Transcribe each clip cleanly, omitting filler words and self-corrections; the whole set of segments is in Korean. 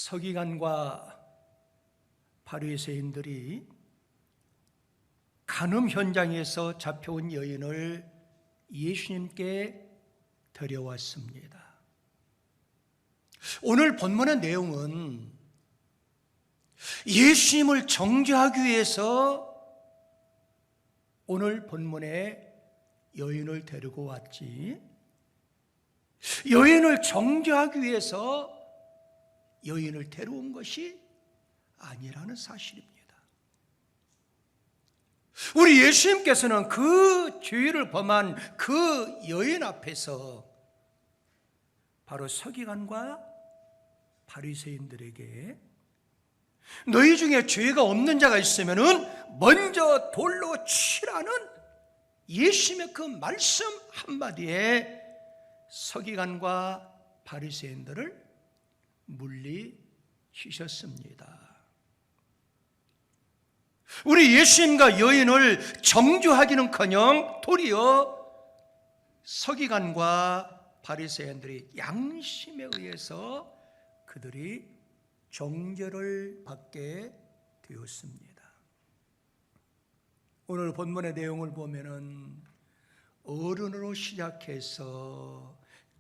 서기관과 바리새인들이 간음 현장에서 잡혀온 여인을 예수님께 데려왔습니다. 오늘 본문의 내용은 예수님을 정죄하기 위해서 오늘 본문에 여인을 데리고 왔지, 여인을 정죄하기 위해서 여인을 데려온 것이 아니라는 사실입니다. 우리 예수님께서는 그 죄를 범한 그 여인 앞에서 바로 서기관과 바리새인들에게 너희 중에 죄가 없는 자가 있으면 먼저 돌로 치라는 예수님의 그 말씀 한마디에 서기관과 바리새인들을 물리치셨습니다. 우리 예수님과 여인을 정죄하기는커녕 도리어 서기관과 바리새인들이 양심에 의해서 그들이 정죄를 받게 되었습니다. 오늘 본문의 내용을 보면은 어른으로 시작해서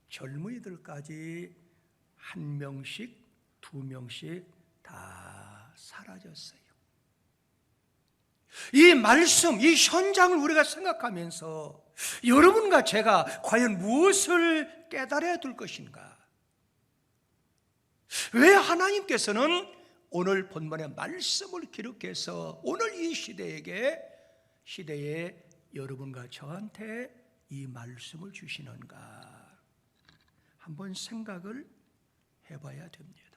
젊은이들까지 한 명씩, 두 명씩 다 사라졌어요. 이 말씀, 이 현장을 우리가 생각하면서 여러분과 제가 과연 무엇을 깨달아야 될 것인가? 왜 하나님께서는 오늘 본문의 말씀을 기록해서 오늘 이 시대에 여러분과 저한테 이 말씀을 주시는가? 한번 생각을 해봐야 됩니다.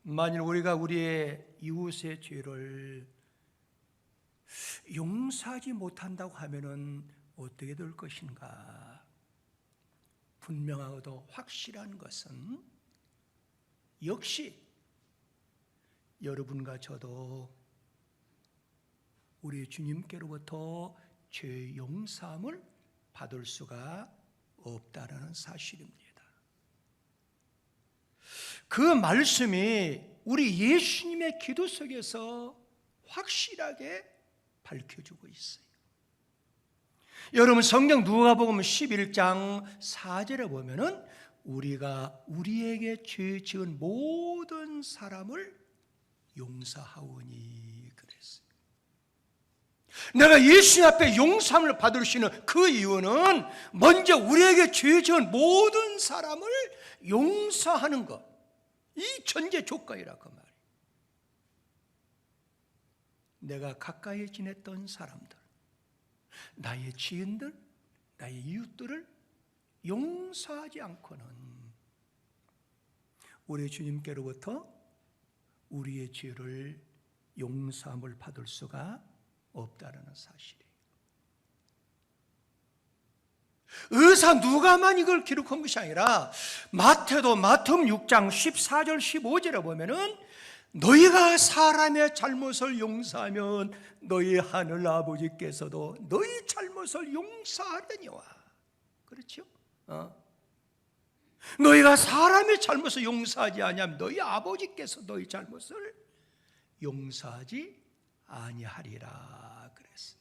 만일 우리가 우리의 이웃의 죄를 용서하지 못한다고 하면은 어떻게 될 것인가? 분명하고도 확실한 것은 역시 여러분과 저도 우리 주님께로부터 죄 용서함을 받을 수가 없다라는 사실입니다. 그 말씀이 우리 예수님의 기도 속에서 확실하게 밝혀주고 있어요. 여러분 성경 누가복음 11장 4절에 보면은 우리가 우리에게 죄 지은 모든 사람을 용서하오니 그랬어요. 내가 예수 앞에 용서함을 받을 수 있는 그 이유는 먼저 우리에게 죄 지은 모든 사람을 용서하는 것, 이 전제 조건이라 그 말이에요. 내가 가까이 지냈던 사람들, 나의 지인들, 나의 이웃들을 용서하지 않고는 우리 주님께로부터 우리의 죄를 용서함을 받을 수가 없다는 사실이에요. 의사 누가만 이걸 기록한 것이 아니라 마태도 마태복음 6장 14절 15절에 보면은 너희가 사람의 잘못을 용서하면 너희 하늘 아버지께서도 너희 잘못을 용서하려니와. 그렇죠? 너희가 사람의 잘못을 용서하지 아니하면 너희 아버지께서 너희 잘못을 용서하지 아니하리라 그랬어.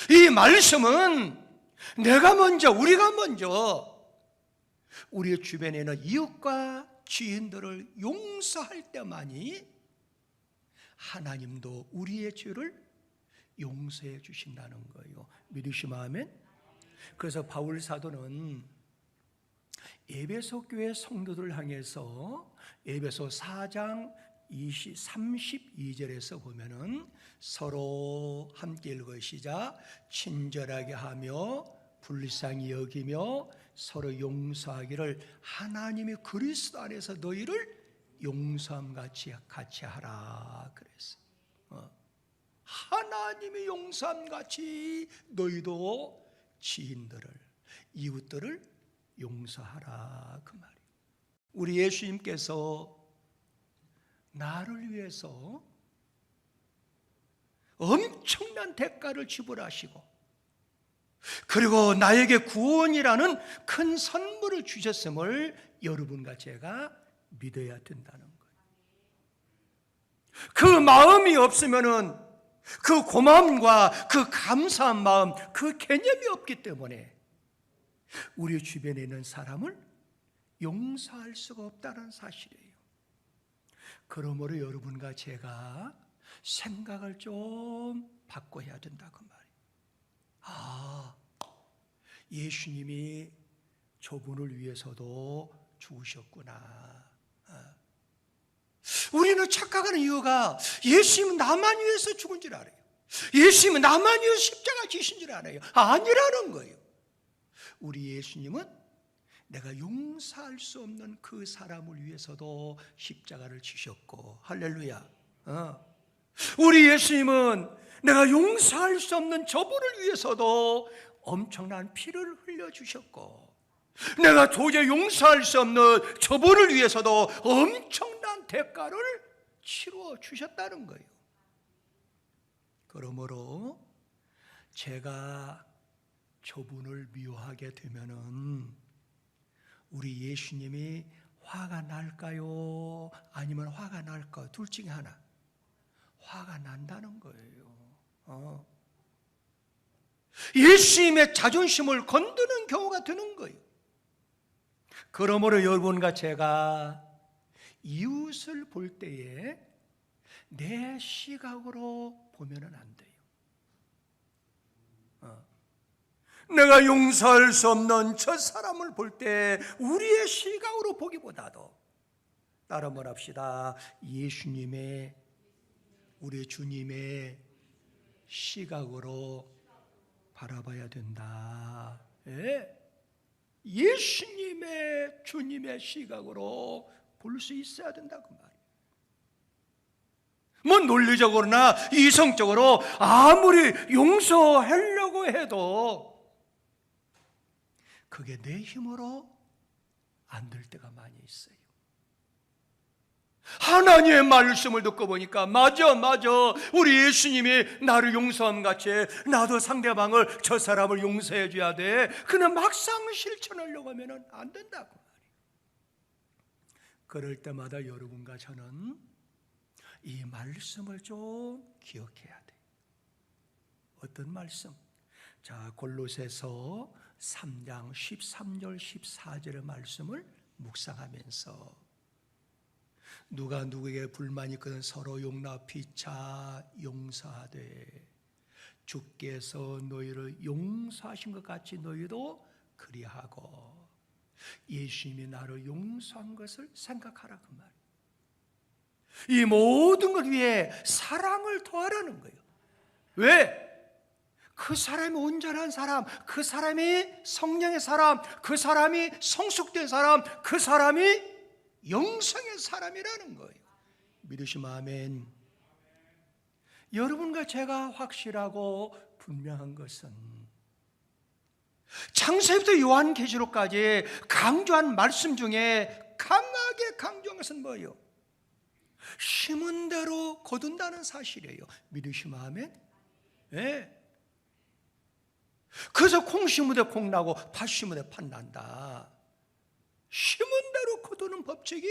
이 말씀은 내가 먼저, 우리가 먼저 우리의 주변에 있는 이웃과 지인들을 용서할 때만이 하나님도 우리의 죄를 용서해 주신다는 거예요. 믿으시면 아멘? 그래서 바울 사도는 에베소 교회 성도들을 향해서 에베소 4장 32절에서 보면은 서로 함께 읽으시자. 친절하게 하며 불쌍히 여기며 서로 용서하기를 하나님이 그리스도 안에서 너희를 용서함 같이 하라 그랬어요. 하나님이 용서함 같이 너희도 지인들을, 이웃들을 용서하라 그 말이에요. 우리 예수님께서 나를 위해서 엄청난 대가를 지불하시고 그리고 나에게 구원이라는 큰 선물을 주셨음을 여러분과 제가 믿어야 된다는 거예요. 그 마음이 없으면은 그 고마움과 그 감사한 마음, 그 개념이 없기 때문에 우리 주변에 있는 사람을 용서할 수가 없다는 사실이에요. 그러므로 여러분과 제가 생각을 좀 바꿔야 된다고 말이에요. 예수님이 저분을 위해서도 죽으셨구나. 우리는 착각하는 이유가 예수님은 나만 위해서 죽은 줄 알아요. 예수님은 나만 위해서 십자가 지신 줄 알아요. 아니라는 거예요. 우리 예수님은 내가 용서할 수 없는 그 사람을 위해서도 십자가를 지셨고, 할렐루야. 우리 예수님은 내가 용서할 수 없는 저분을 위해서도 엄청난 피를 흘려주셨고, 내가 도저히 용서할 수 없는 저분을 위해서도 엄청난 대가를 치루어 주셨다는 거예요. 그러므로 제가 저분을 미워하게 되면은 우리 예수님이 화가 날까요? 아니면 화가 날까요? 둘 중에 하나. 화가 난다는 거예요. 예수님의 자존심을 건드는 경우가 되는 거예요. 그러므로 여러분과 제가 이웃을 볼 때에 내 시각으로 보면은 안 돼요. 내가 용서할 수 없는 저 사람을 볼 때 우리의 시각으로 보기보다도 따라 말합시다. 예수님의, 우리 주님의 시각으로 바라봐야 된다. 예수님의, 주님의 시각으로 볼 수 있어야 된다고 말이에요. 뭐 논리적으로나 이성적으로 아무리 용서하려고 해도 그게 내 힘으로 안 될 때가 많이 있어요. 하나님의 말씀을 듣고 보니까 맞아 우리 예수님이 나를 용서함 같이 나도 상대방을, 저 사람을 용서해 줘야 돼. 그는 막상 실천하려고 하면 안 된다고 말이에요. 그럴 때마다 여러분과 저는 이 말씀을 좀 기억해야 돼요. 어떤 말씀? 자, 골로새서 3장 13절 14절의 말씀을 묵상하면서 누가 누구에게 불만이 있거든 서로 용납 피차 용서하되 주께서 너희를 용서하신 것 같이 너희도 그리하고. 예수님이 나를 용서한 것을 생각하라 그 말이에요. 이 모든 걸 위해 사랑을 더하라는 거예요. 왜? 그 사람이 온전한 사람, 그 사람이 성령의 사람, 그 사람이 성숙된 사람, 그 사람이 영성의 사람이라는 거예요. 믿으시면 아멘. 여러분과 제가 확실하고 분명한 것은 창세기부터 요한계시록까지 강조한 말씀 중에 강하게 강조한 것은 뭐예요? 심은 대로 거둔다는 사실이에요. 믿으시면 아멘. 네. 그래서 콩 심은 데 콩 나고 팥 심은 데 팥 난다. 심은 대로 거두는 법칙이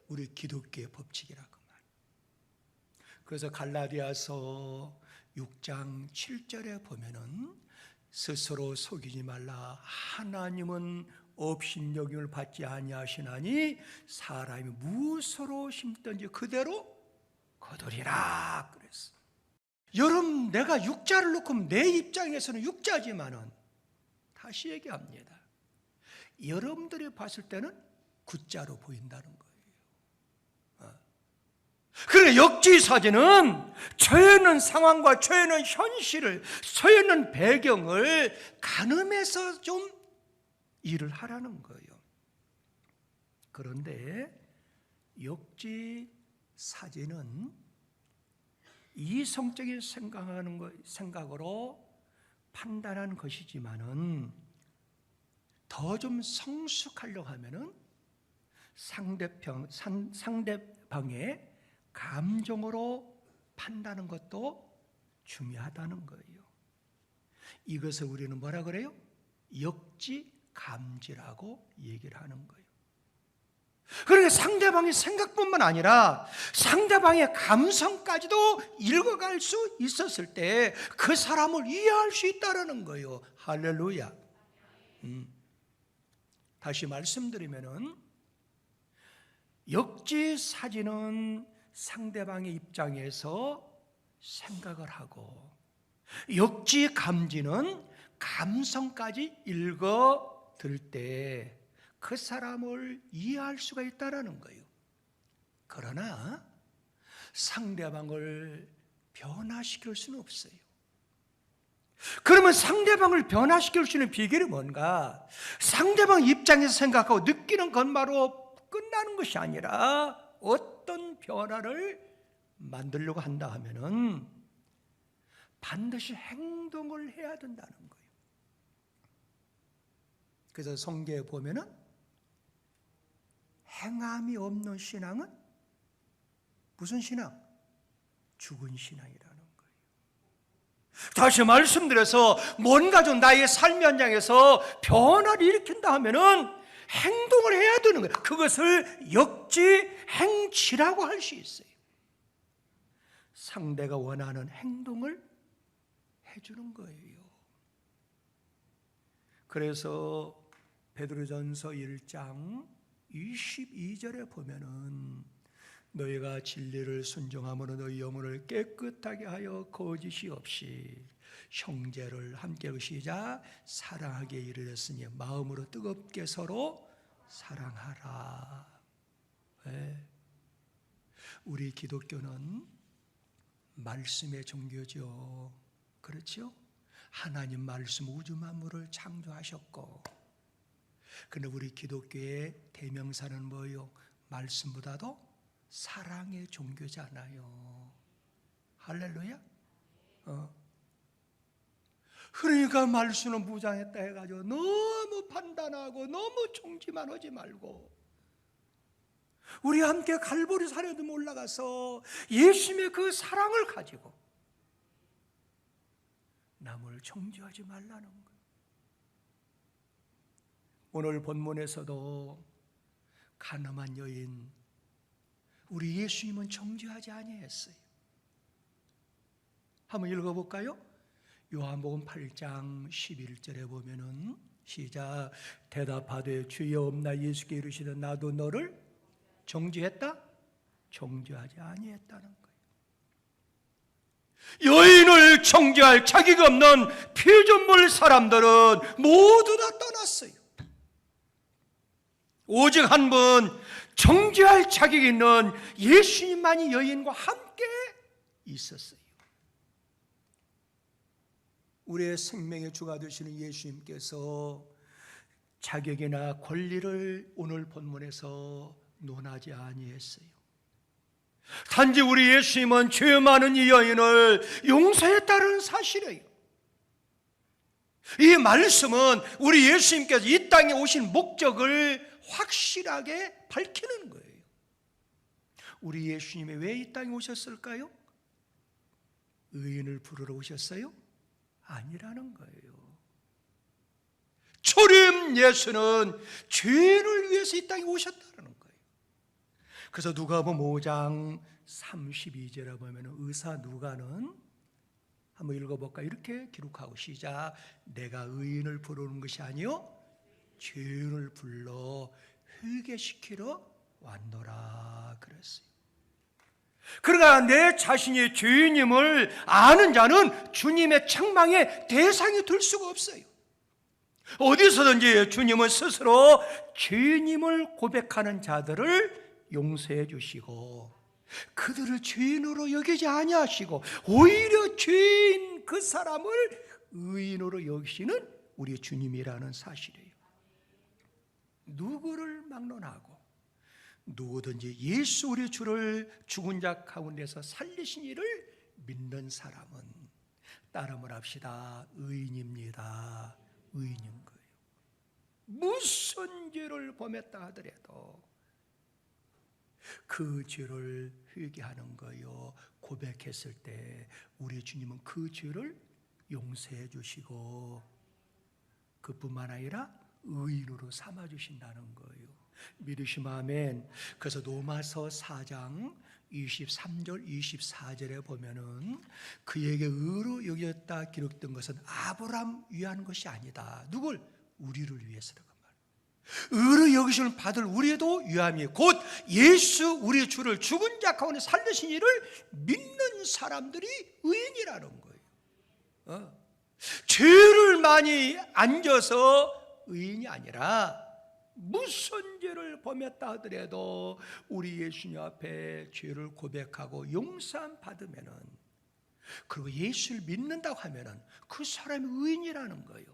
우리 기독교의 법칙이라고 말이에요. 그래서 갈라디아서 6장 7절에 보면은 스스로 속이지 말라. 하나님은 업신여김을 받지 아니하시나니 사람이 무엇으로 심든지 그대로 거두리라 그랬어. 여러분, 내가 육자를 놓고 내 입장에서는 육자지만은 다시 얘기합니다. 여러분들이 봤을 때는 구자로 보인다는 거예요. 그러니까 역지사지는 처해 있는 상황과 처해 있는 현실을, 처해 있는 배경을 가늠해서 좀 일을 하라는 거예요. 그런데 역지사지는 이성적인 생각으로 판단하는 것이지만은 더 좀 성숙하려고 하면은 상대방의 감정으로 판단하는 것도 중요하다는 거예요. 이것을 우리는 뭐라 그래요? 역지감지라고 얘기를 하는 거예요. 그러니까 상대방의 생각뿐만 아니라 상대방의 감성까지도 읽어갈 수 있었을 때 그 사람을 이해할 수 있다는 거예요. 할렐루야. 다시 말씀드리면은 역지사지는 상대방의 입장에서 생각을 하고, 역지감지는 감성까지 읽어 들 때 그 사람을 이해할 수가 있다는 거예요. 그러나 상대방을 변화시킬 수는 없어요. 그러면 상대방을 변화시킬 수 있는 비결이 뭔가? 상대방 입장에서 생각하고 느끼는 것만으로 끝나는 것이 아니라 어떤 변화를 만들려고 한다 하면은 반드시 행동을 해야 된다는 거예요. 그래서 성경에 보면은 행함이 없는 신앙은 무슨 신앙? 죽은 신앙이라는 거예요. 다시 말씀드려서 뭔가 좀 나의 삶 현장에서 변화를 일으킨다 하면은 행동을 해야 되는 거예요. 그것을 역지행치라고 할 수 있어요. 상대가 원하는 행동을 해주는 거예요. 그래서 베드로전서 1장 22절에 보면은 너희가 진리를 순종함으로 너희 영혼을 깨끗하게 하여 거짓이 없이 형제를 함께 시작 사랑하기에 이르렀으니 마음으로 뜨겁게 서로 사랑하라. 네. 우리 기독교는 말씀의 종교죠. 그렇죠? 하나님 말씀 우주 만물을 창조하셨고, 그런데 우리 기독교의 대명사는 뭐예요? 말씀보다도 사랑의 종교잖아요. 할렐루야. 그러니까 말씀은 무장했다 해가지고 너무 판단하고 너무 총지만 하지 말고 우리 함께 갈보리 산에도 올라가서 예수님의 그 사랑을 가지고 남을 정죄하지 말라는 거예요. 오늘 본문에서도 가늠한 여인, 우리 예수님은 정죄하지 아니했어요. 한번 읽어볼까요? 요한복음 8장 11절에 보면은 시작 대답하되 주여 없나 예수께 이르시되 나도 너를 정죄했다? 정죄하지 아니했다는 거예요. 여인을 정죄할 자격 없는 피조물 사람들은 모두 다 떠났어요. 오직 한 분 정죄할 자격이 있는 예수님만이 여인과 함께 있었어요. 우리의 생명의 주가 되시는 예수님께서 자격이나 권리를 오늘 본문에서 논하지 아니했어요. 단지 우리 예수님은 죄 많은 이 여인을 용서했다는 사실이에요. 이 말씀은 우리 예수님께서 이 땅에 오신 목적을 확실하게 밝히는 거예요. 우리 예수님이 왜 이 땅에 오셨을까요? 의인을 부르러 오셨어요? 아니라는 거예요. 초림 예수는 죄인을 위해서 이 땅에 오셨다는 거예요. 그래서 누가복음 5장 32절에 보면 의사 누가는 한번 읽어볼까? 이렇게 기록하고 시작 내가 의인을 부르는 것이 아니요 죄인을 불러 회개시키러 왔노라 그랬어요. 그러나 내 자신이 죄인임을 아는 자는 주님의 책망의 대상이 될 수가 없어요. 어디서든지 주님은 스스로 죄인임을 고백하는 자들을 용서해 주시고 그들을 죄인으로 여기지 아니하시고 오히려 죄인 그 사람을 의인으로 여기시는 우리 주님이라는 사실이에요. 누구를 막론하고 누구든지 예수 우리 주를 죽은 자 가운데서 살리신 이를 믿는 사람은 따름을 합시다. 의인입니다. 의인인 거예요. 무슨 죄를 범했다 하더라도 그 죄를 회개하는 거요. 고백했을 때 우리 주님은 그 죄를 용서해 주시고 그뿐만 아니라 의인으로 삼아 주신다는 거예요. 믿으시면 아멘. 그래서 로마서 4장 23절 24절에 보면은 그에게 의로 여겼다 기록된 것은 아브라함 위한 것이 아니다. 누굴? 우리를 위해서다. 의로 여기심을 받을 우리도 위함이 곧 예수 우리 주를 죽은 자 가운데 살리신 이를 믿는 사람들이 의인이라는 거예요. 죄를 많이 안 져서 의인이 아니라 무슨 죄를 범했다 하더라도 우리 예수님 앞에 죄를 고백하고 용서함 받으면은, 그리고 예수를 믿는다고 하면은 그 사람이 의인이라는 거예요.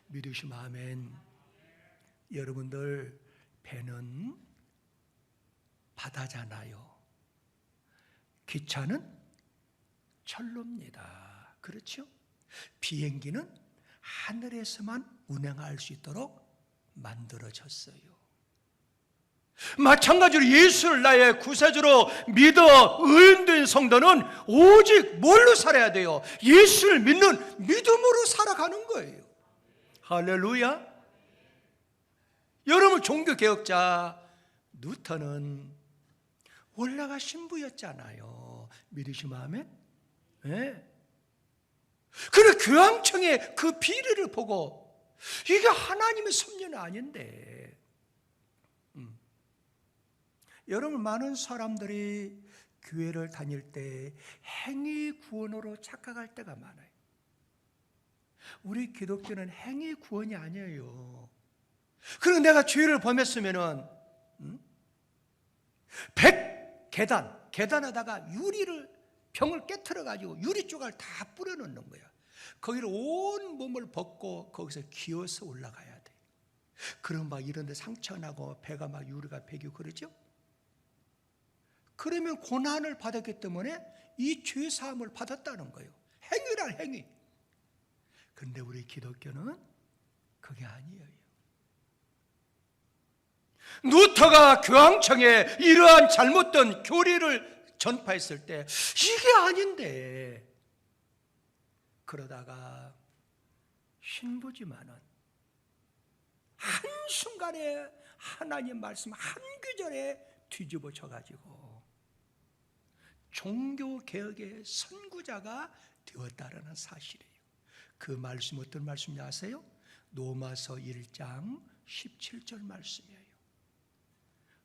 믿으시면 아멘. 여러분들, 배는 바다잖아요. 기차는 철로입니다. 그렇죠? 비행기는 하늘에서만 운행할 수 있도록 만들어졌어요. 마찬가지로 예수를 나의 구세주로 믿어 의인된 성도는 오직 뭘로 살아야 돼요? 예수를 믿는 믿음으로 살아가는 거예요. 할렐루야. 여러분, 종교개혁자 뉴턴은 올라가 신부였잖아요. 믿으시면 아멘? 네. 그래, 교황청의 그 비리를 보고 이게 하나님의 섭리는 아닌데, 여러분, 많은 사람들이 교회를 다닐 때 행위 구원으로 착각할 때가 많아요. 우리 기독교는 행위 구원이 아니에요. 그리고 내가 죄를 범했으면은 100계단에다가 병을 깨트려 가지고 유리 조각을 다 뿌려 놓는 거야. 거기를 온 몸을 벗고 거기서 기어서 올라가야 돼. 그럼 막 이런 데 상처 나고 배가 막 유리가 배기고 그러죠? 그러면 고난을 받았기 때문에 이 죄 사함을 받았다는 거예요. 행위란 행위. 그런데 우리 기독교는 그게 아니에요. 루터가 교황청에 이러한 잘못된 교리를 전파했을 때 이게 아닌데, 그러다가 신부지만은 한순간에 하나님 말씀 한 구절에 뒤집어져 가지고 종교개혁의 선구자가 되었다라는 사실이에요. 그 말씀 어떤 말씀인지 아세요? 로마서 1장 17절 말씀이에요.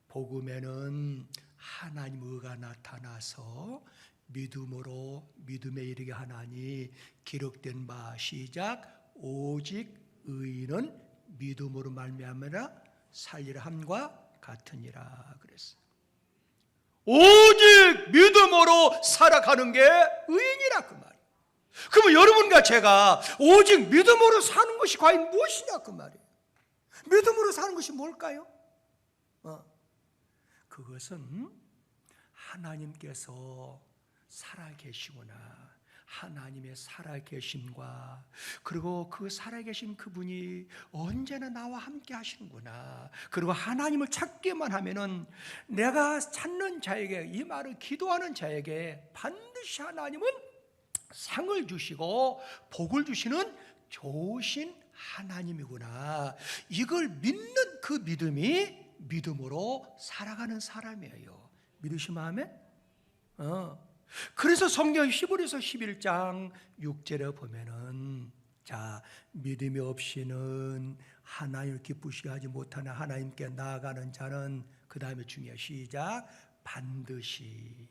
복음에는 하나님 의가 나타나서 믿음으로 믿음에 이르게 하나니 기록된 바 시작 오직 의인은 믿음으로 말미암으라 살리라 함과 같으니라 그랬어요. 오직 믿음으로 살아가는 게 의인이라 그 말이에요. 그러면 여러분과 제가 오직 믿음으로 사는 것이 과연 무엇이냐 그 말이에요. 믿음으로 사는 것이 뭘까요? 그것은 하나님께서 살아계시구나, 하나님의 살아계심과 그리고 그 살아계신 그분이 언제나 나와 함께 하시는구나, 그리고 하나님을 찾기만 하면은 내가 찾는 자에게, 이 말을 기도하는 자에게 반드시 하나님은 상을 주시고 복을 주시는 좋으신 하나님이구나, 이걸 믿는 그 믿음이 믿음으로 살아가는 사람이에요. 믿으시면 아멘? 그래서 성경 히브리서 11장 6절에 보면은, 자, 믿음이 없이는 하나님을 기쁘시게 하지 못하는 하나님께 나아가는 자는, 그 다음에 중요해, 시작, 반드시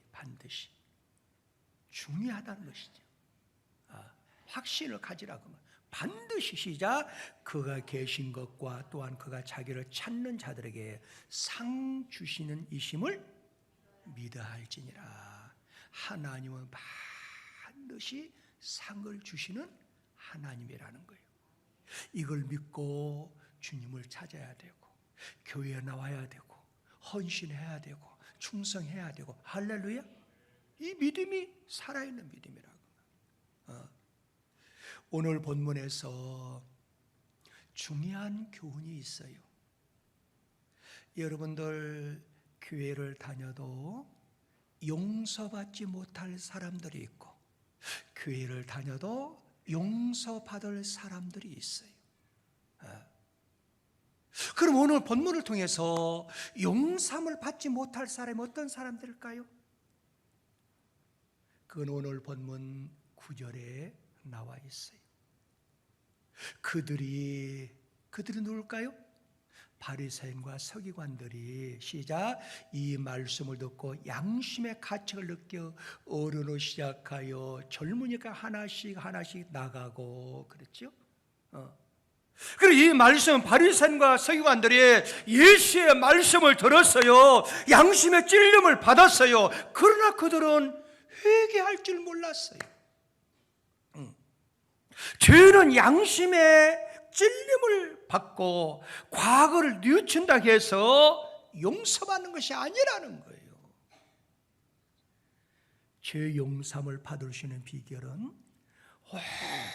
중요하다는 것이죠. 확신을 가지라고 말. 반드시 시작, 그가 계신 것과 또한 그가 자기를 찾는 자들에게 상 주시는 이심을 믿어야 할지니라. 하나님은 반드시 상을 주시는 하나님이라는 거예요. 이걸 믿고 주님을 찾아야 되고, 교회에 나와야 되고, 헌신해야 되고, 충성해야 되고, 할렐루야. 이 믿음이 살아있는 믿음이라고. 오늘 본문에서 중요한 교훈이 있어요. 여러분들 교회를 다녀도 용서받지 못할 사람들이 있고, 교회를 다녀도 용서받을 사람들이 있어요. 그럼 오늘 본문을 통해서 용서함을 받지 못할 사람이 어떤 사람들일까요? 그건 오늘 본문 9절에 나와 있어요. 그들이 누굴까요? 바리새인과 서기관들이 시작 이 말씀을 듣고 양심의 가책을 느껴 어른으로 시작하여 젊으니까 하나씩 나가고 그랬죠. 그리고 이 말씀 바리새인과 서기관들이 예수의 말씀을 들었어요. 양심의 찔림을 받았어요. 그러나 그들은 회개할 줄 몰랐어요. 죄는 양심의 찔림을 받고 과거를 뉘우친다고 해서 용서받는 것이 아니라는 거예요. 죄 용서함을 받을 수 있는 비결은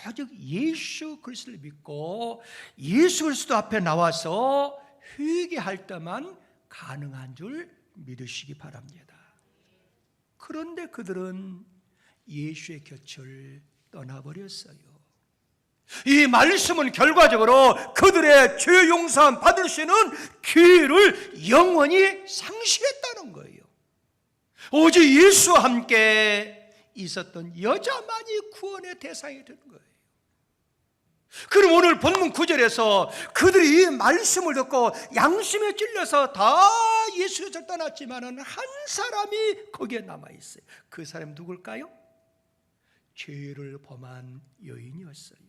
오직 예수 그리스도를 믿고 예수 그리스도 앞에 나와서 회개할 때만 가능한 줄 믿으시기 바랍니다. 그런데 그들은 예수의 곁을 떠나버렸어요. 이 말씀은 결과적으로 그들의 죄 용서함 받을 수 있는 기회를 영원히 상실했다는 거예요. 오직 예수와 함께 있었던 여자만이 구원의 대상이 된 거예요. 그럼 오늘 본문 9절에서 그들이 이 말씀을 듣고 양심에 찔려서 다 예수를 떠났지만 한 사람이 거기에 남아있어요. 그 사람이 누굴까요? 죄를 범한 여인이었어요.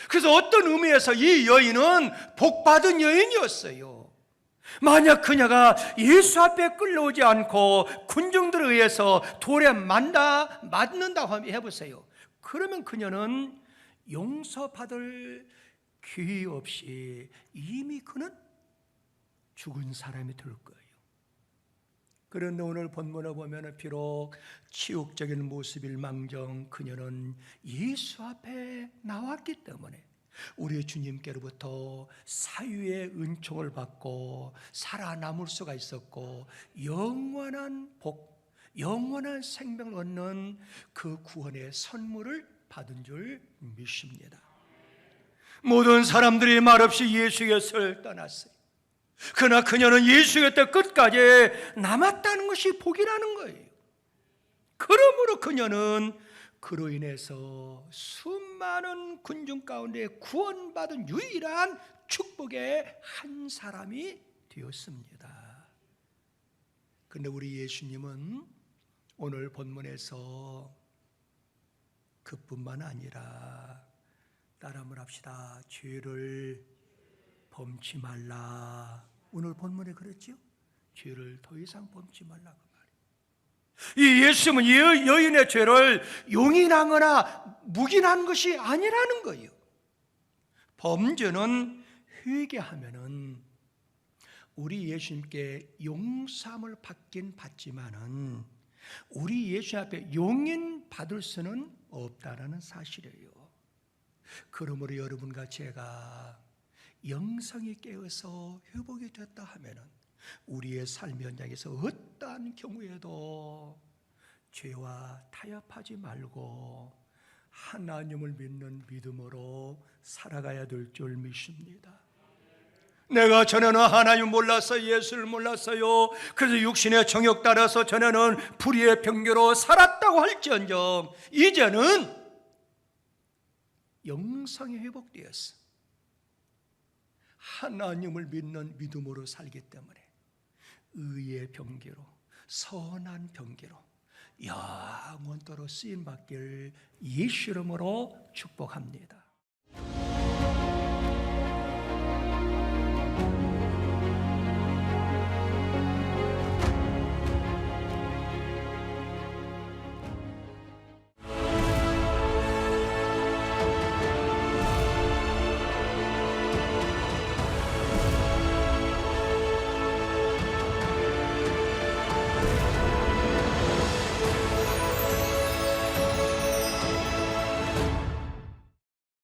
그래서 어떤 의미에서 이 여인은 복받은 여인이었어요. 만약 그녀가 예수 앞에 끌려오지 않고 군중들에 의해서 돌에 맞는다고 해보세요. 그러면 그녀는 용서받을 기회 없이 이미 그는 죽은 사람이 될 거예요. 그런데 오늘 본문을 보면 비록 치욕적인 모습일망정 그녀는 예수 앞에 나왔기 때문에 우리 주님께로부터 사유의 은총을 받고 살아남을 수가 있었고 영원한 복, 영원한 생명을 얻는 그 구원의 선물을 받은 줄 믿습니다. 모든 사람들이 말없이 예수 곁을 떠났어요. 그러나 그녀는 예수 곁에 끝까지 남았다는 것이 복이라는 거예요. 그러므로 그녀는 그로 인해서 수많은 군중 가운데 구원받은 유일한 축복의 한 사람이 되었습니다. 그런데 우리 예수님은 오늘 본문에서 그뿐만 아니라 따라 한번 합시다. 죄를 범치 말라. 오늘 본문에 그랬죠? 죄를 더 이상 범치 말라고 말이에요. 이 예수님은 여인의 죄를 용인하거나 묵인한 것이 아니라는 거예요. 범죄는 회개하면은 우리 예수님께 용서함을 받긴 받지만은 우리 예수 앞에 용인 받을 수는 없다라는 사실이에요. 그러므로 여러분과 제가 영성이 깨어서 회복이 됐다 하면은 우리의 삶 현장에서 어떠한 경우에도 죄와 타협하지 말고 하나님을 믿는 믿음으로 살아가야 될 줄 믿습니다. 내가 전에는 하나님 몰랐어요. 예수를 몰랐어요. 그래서 육신의 정욕 따라서 전에는 불의의 병교로 살았다고 할지언정 이제는 영성이 회복되었어. 하나님을 믿는 믿음으로 살기 때문에 의의 병기로 선한 병기로 영원토록 쓰임받길 예수 이름으로 축복합니다.